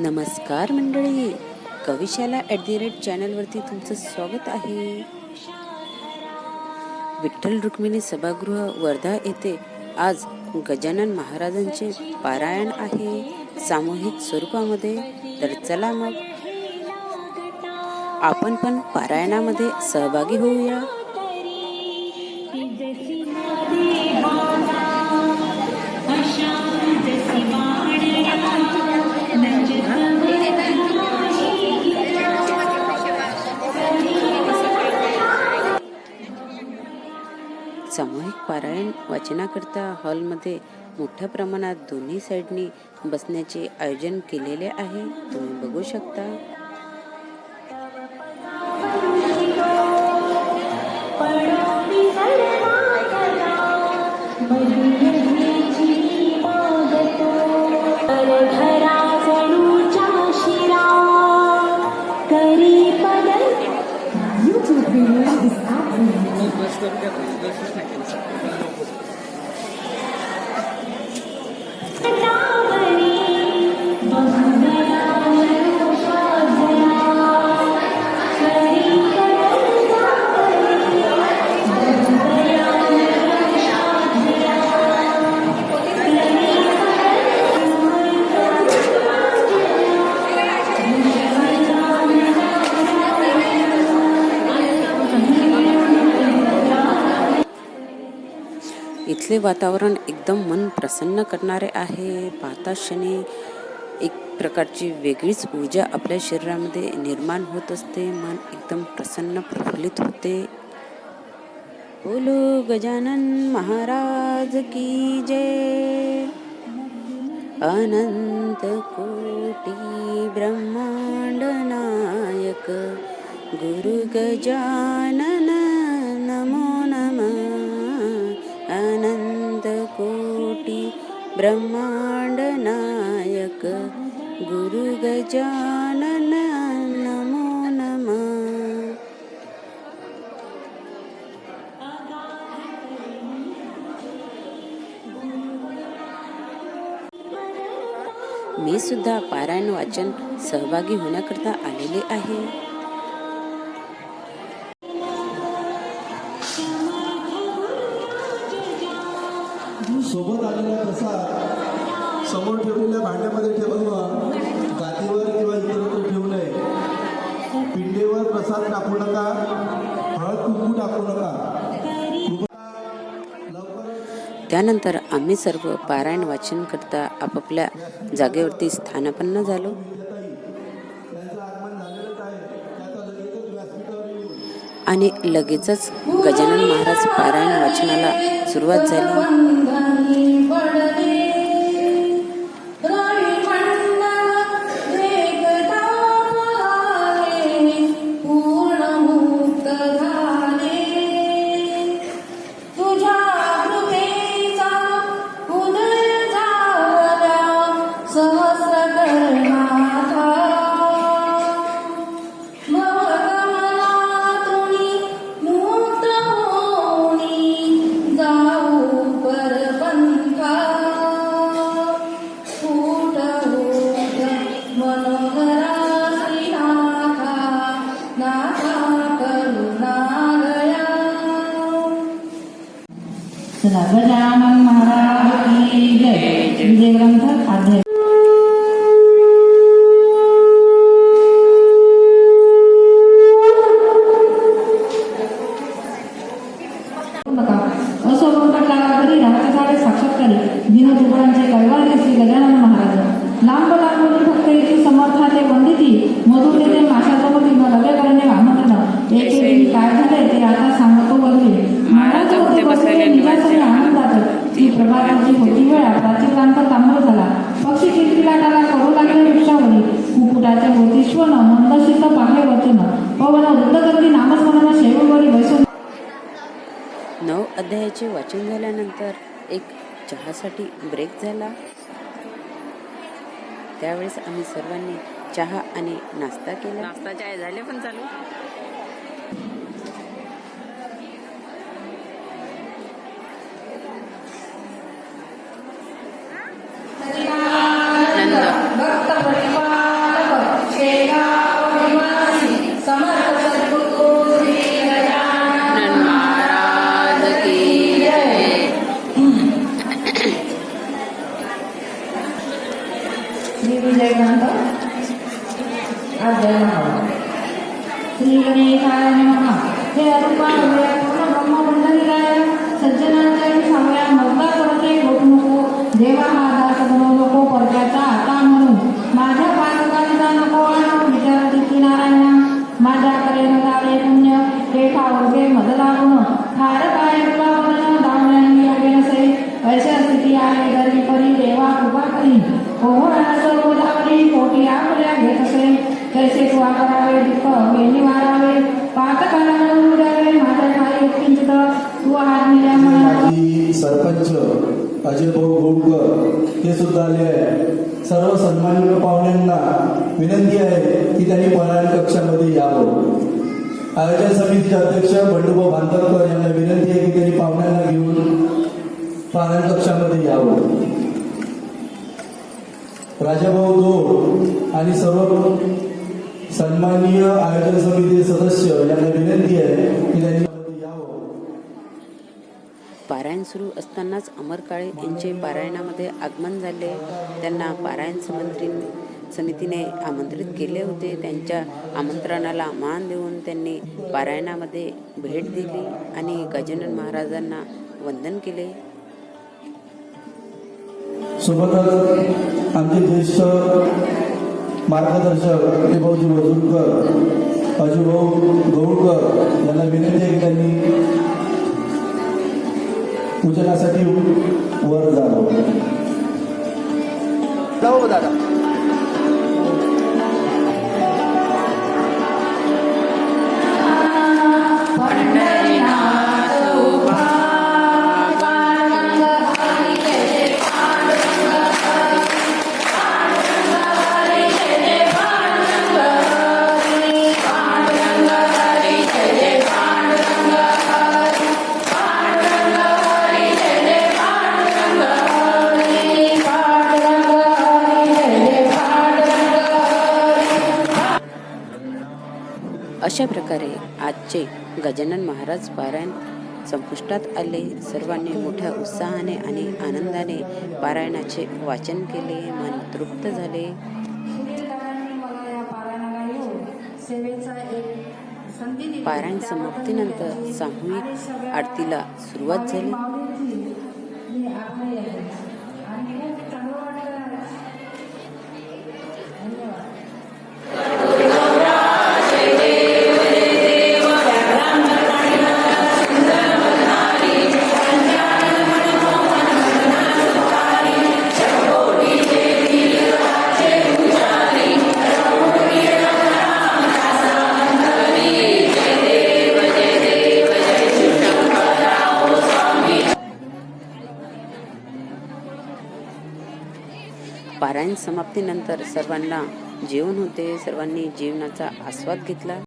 नमस्कार मंडळी, कविशाला @चॅनलवरती तुमचं स्वागत आहे. विठ्ठल रुक्मिणी सभागृह वर्धा येथे आज गजानन महाराजांचे पारायण आहे सामूहिक स्वरूपामध्ये. तर चला मग आपण पण पारायणामध्ये सहभागी होऊया. सामूहिक पारायण वाचनाकरता हॉलमध्ये मोठ्या प्रमाणात दोन्ही साईडनी बसण्याचे आयोजन केलेले आहे. तुम्ही बघू शकता. इथले वातावरण एकदम मन प्रसन्न करणारे आहे. पाहता क्षणी एक प्रकारची वेगळीच ऊर्जा आपल्या शरीरामध्ये निर्माण होत असते. मन एकदम प्रसन्न प्रफुल्लित होते. बोलो गजानन महाराज की जय. अनंत कोटी ब्रह्मांड नायक गुरु गजानन नमो नमः. अनंत कोटी ब्रह्मांड नायक गुरु गजानन नमो नमः. मी सुद्धा पारायण वाचन सहभागी होण्याकरता आलेले आहे. सोबत आलेला प्रसाद समोर ठेवलेल्या भांड्यामध्ये ठेवावा. गादीवर किंवा इतरत्र ठेवू नये. पिंडेवर प्रसाद टाकू नका. हळद कुंकू टाकू नका. त्यानंतर आम्ही सर्व पारायण वाचन करता आपापल्या जागेवरती स्थानापन्न झालो आणि लगेचच गजानन महाराज पारायण वाचनाला सुरुवात झाली. गजानन महाराज की जय. विजय ग्रंथ अध्याय. असो तरी राहत्याकडे साक्षात्कारी दिनदुबळांचे कैवारी श्री गजानन महाराज. लांब लांबून फक्त येथे समर्थाते वंदिती मधुर तेथे माशासोबती न लगे करणे आमंत्रण. एके काय झाले ते आता सांगतो वगैरे. महाराज होते बसलेले निवासने आनंदात. ती प्रभाताची होती वेळा प्राचीरांत तांबर झाला. पक्षी किलकिलाटाला करू लागले वृक्षावरी. कुकुटाचे होती श्वन मंदशीत पाहे वचन. पवन वृद्धगती नामस्मरण शेवटवरी बसून. 9 अध्यायाचे वाचन झाल्यानंतर एक चहासाठी ब्रेक झाला. त्यावेळेस आम्ही सर्वांनी चहा आणि नाश्ता केला. नाश्ता चाय झाले पण चालू. भक्त आज जय महाराज. श्री गणेशाय नमः. हे अरूपा पूर्ण ब्रह्ममंडलीराय सज्जनांच्या सावळ्या मजला करते गोठू नको. देवा हा दास बनवू नको परक्याचा आता म्हणून. माझ्या पादकांचा नको आणू विचारती की नारायणा. माझ्या करेन झाले पुण्य हे ठावगे मद लागून. ठार काय तुला वदन दावण्याने योगे नसे. ऐशा स्थिती आहे दरी परी देवा कृपा करी. ओहोळाचं गोदावरी पोटी आपल्या घेत असे. कैसे तू करावे दुःख वेणी मारावे. पातकाला मिळवून द्यावे माझ्या काही एककिंचित. तू हात मिळ्या म्हणा. माजी सरपंच अजय भाऊ गोडकर हे सुद्धा आले आहे. सर्व सन्माननीय पाहुण्यांना विनंती आहे की त्यांनी परायण कक्षामध्ये यावं. आयोजन समितीचे अध्यक्ष बंडूभाऊ भांतरकर यांना विनंती आहे की त्यांनी पाहुण्यांना घेऊन परायण कक्षामध्ये यावं. राजाभाऊ दो आणि सर्व सन्माननीय आयोजन समिती सदस्य यांना विनंती आहे की त्यांनी यावं. पारायण सुरू असतानाच अमर काळे यांचे पारायणामध्ये आगमन झाले. त्यांना पारायण समितीने आमंत्रित केले होते. त्यांच्या आमंत्रणाला मान देऊन त्यांनी पारायणामध्ये भेट दिली आणि गजानन महाराजांना वंदन केले. सोबतच आमचे ज्येष्ठ मार्गदर्शक भाऊजी वजूरकर अजूभाऊ गौडकर यांना विनंती आहे की त्यांनी पूजनासाठी वर जावं. दादा अशा प्रकारे आजचे गजानन महाराज पारायण संपुष्टात आले. सर्वांनी मोठ्या उत्साहाने आणि आनंदाने पारायणाचे वाचन केले. मन तृप्त झाले. पारायण समाप्तीनंतर सामूहिक आरतीला सुरुवात झाली. पारायण समाप्तीनंतर सर्वांना जेवण होते. सर्वांनी जेवणाचा आस्वाद घेतला.